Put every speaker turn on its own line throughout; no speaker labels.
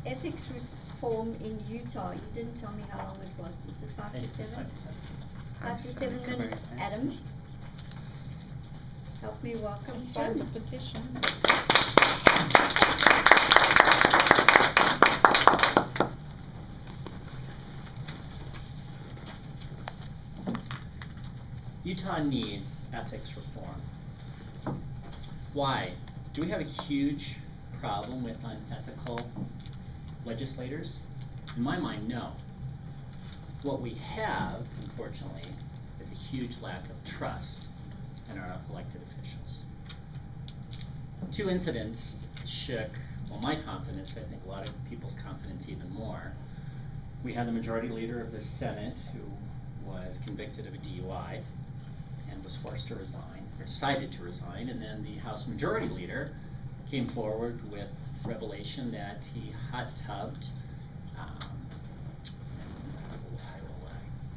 Ethics reform in Utah. You didn't tell me how long it was. Is it 5 to 7?
5 to 7.
5 to 7 minutes. Adam, help me welcome
Sign the
Jim.
petition.
Utah needs ethics reform. Why? Do we have a huge problem with unethical legislators? In my mind, no. What we have, unfortunately, is a huge lack of trust in our elected officials. 2 incidents shook, well, my confidence, I think a lot of people's confidence even more. We had the majority leader of the Senate who was convicted of a DUI and was forced to resign, or decided to resign, and then the House Majority Leader came forward with revelation that he hot-tubbed, I will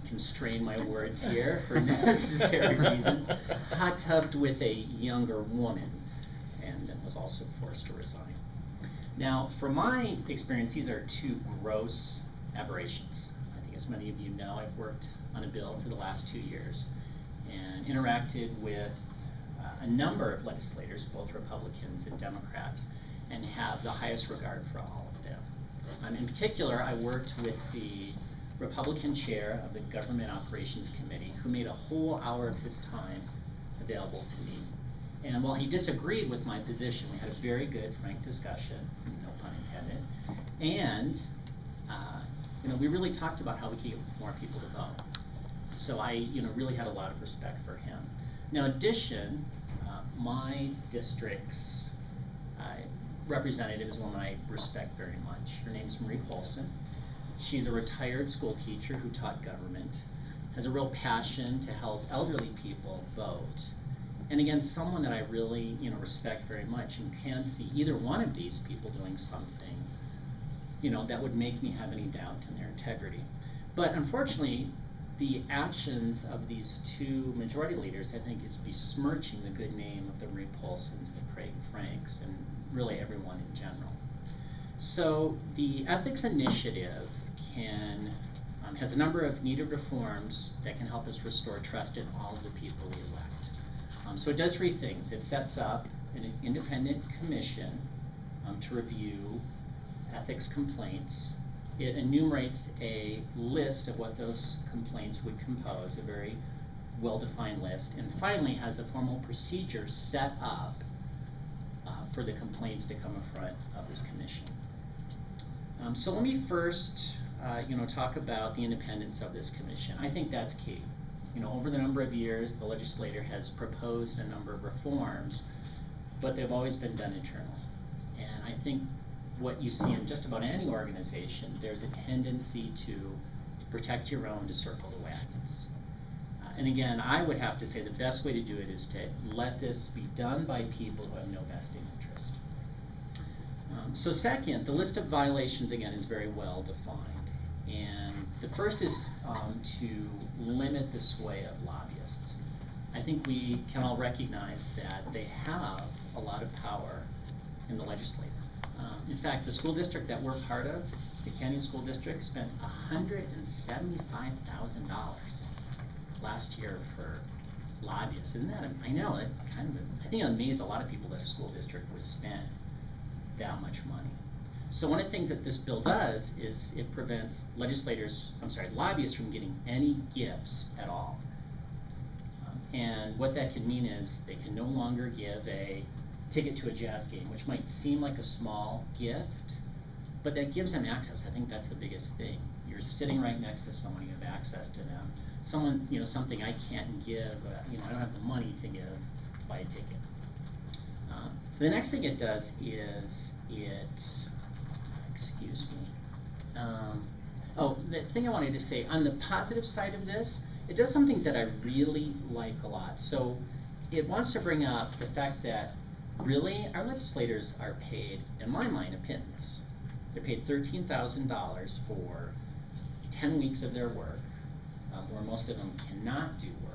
constrain my words here for necessary reasons, hot-tubbed with a younger woman, and then was also forced to resign. Now, from my experience, these are 2 gross aberrations. I think as many of you know, I've worked on a bill for the last 2 years and interacted with a number of legislators, both Republicans and Democrats, and have the highest regard for all of them. In particular, I worked with the Republican chair of the Government Operations Committee, who made a whole hour of his time available to me. And while he disagreed with my position, we had a very good, frank discussion, no pun intended, and we really talked about how we could get more people to vote. So I really had a lot of respect for him. Now, in addition, my district's representative is one I respect very much. Her name's Marie Polson. She's a retired school teacher who taught government, has a real passion to help elderly people vote. And again, someone that I really respect very much, and can't see either one of these people doing something that would make me have any doubt in their integrity. But unfortunately, the actions of these 2 majority leaders, I think, is besmirching the good name of the Marie Polsons, the Craig Franks, and really everyone in general. So the ethics initiative has a number of needed reforms that can help us restore trust in all of the people we elect. So it does 3 things. It sets up an independent commission to review ethics complaints. It enumerates a list of what those complaints would compose, a very well-defined list, and finally has a formal procedure set up for the complaints to come in front of this commission. So let me first talk about the independence of this commission. I think that's key. Over the number of years, the legislature has proposed a number of reforms, but they've always been done internally. And I think what you see in just about any organization, there's a tendency to protect your own, to circle the wagons. And again, I would have to say the best way to do it is to let this be done by people who have no vested interest. So second, the list of violations, again, is very well defined. And the first is to limit the sway of lobbyists. I think we can all recognize that they have a lot of power in the legislature. In fact, the school district that we're part of, the Canyon School District, spent $175,000 last year for lobbyists. Isn't that, I know, it kind of, I think it amazed a lot of people that a school district would spend that much money. So one of the things that this bill does is it prevents lobbyists from getting any gifts at all. And what that can mean is they can no longer give a ticket to a jazz game, which might seem like a small gift, but that gives them access. I think that's the biggest thing. You're sitting right next to someone, you have access to them. Someone, something I can't give, I don't have the money to give to buy a ticket. So the next thing it does is excuse me. The thing I wanted to say, on the positive side of this, it does something that I really like a lot. So it wants to bring up the fact that really our legislators are paid, in my mind, a pittance. They're paid $13,000 for 10 weeks of their work, where most of them cannot do work.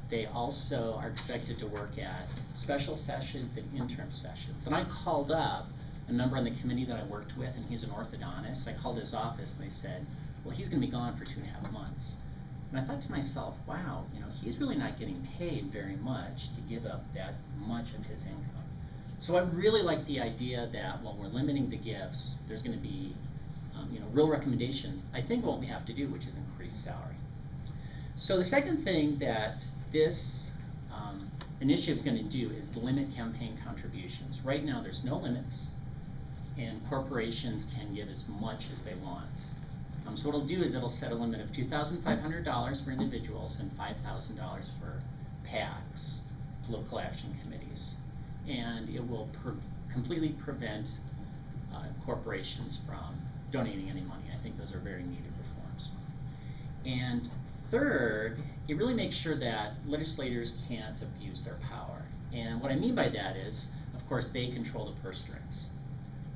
They also are expected to work at special sessions and interim sessions. And I called up a member on the committee that I worked with, and he's an orthodontist. I called his office and they said, well, he's going to be gone for 2.5 months. And I thought to myself, wow, you know, he's really not getting paid very much to give up that much of his income. So I really like the idea that while we're limiting the gifts, there's going to be you know, real recommendations. I think what we have to do, which is increase salary. So the second thing that this initiative is going to do is limit campaign contributions. Right now there's no limits, and corporations can give as much as they want. So what it'll do is it'll set a limit of $2,500 for individuals and $5,000 for PACs, political action committees. And it will completely prevent corporations from donating any money. I think those are very needed reforms. And third, it really makes sure that legislators can't abuse their power. And what I mean by that is, of course, they control the purse strings.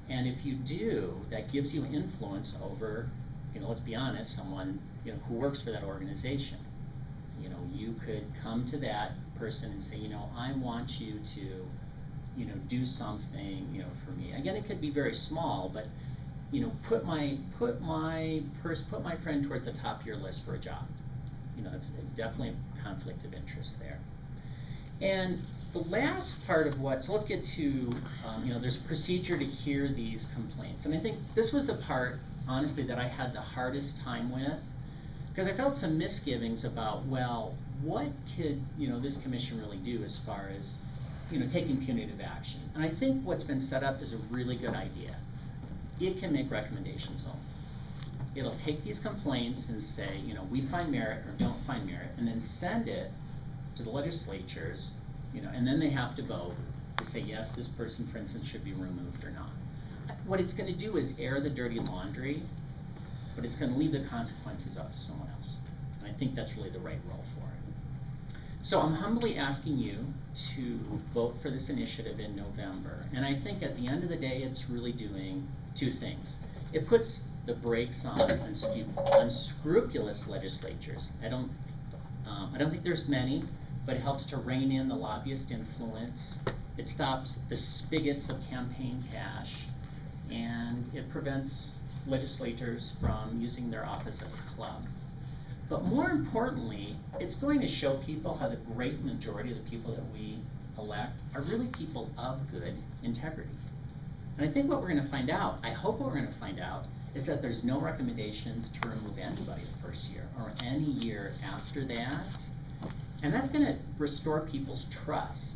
And if you do, that gives you influence over, you know, let's be honest, someone, you know, who works for that organization. You know, you could come to that person and say, you know, I want you to, you know, do something, you know, for me. Again, it could be very small, but, you know, put my friend towards the top of your list for a job. You know, it's definitely a conflict of interest there. And the last part of what, so let's get to, you know, there's a procedure to hear these complaints. And I think this was the part, honestly, that I had the hardest time with, because I felt some misgivings about, well, what could, you know, this commission really do as far as, you know, taking punitive action? And I think what's been set up is a really good idea. It can make recommendations only. It'll take these complaints and say, you know, we find merit or don't find merit, and then send it to the legislatures, you know, and then they have to vote to say, yes, this person, for instance, should be removed or not. What it's going to do is air the dirty laundry, but it's going to leave the consequences up to someone else. And I think that's really the right role for it. So I'm humbly asking you to vote for this initiative in November. And I think at the end of the day, it's really doing two things. It puts the brakes on unscrupulous legislatures. I don't think there's many, but it helps to rein in the lobbyist influence. It stops the spigots of campaign cash, and it prevents legislators from using their office as a club. But more importantly, it's going to show people how the great majority of the people that we elect are really people of good integrity. And I think what we're going to find out, I hope what we're going to find out, is that there's no recommendations to remove anybody the first year or any year after that. And that's going to restore people's trust.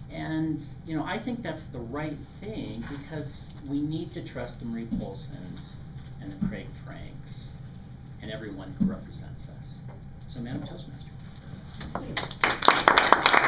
And, you know, I think that's the right thing, because we need to trust the Marie Polsons and the Craig Franks and everyone who represents us. So, Madam Toastmaster.
Thank you.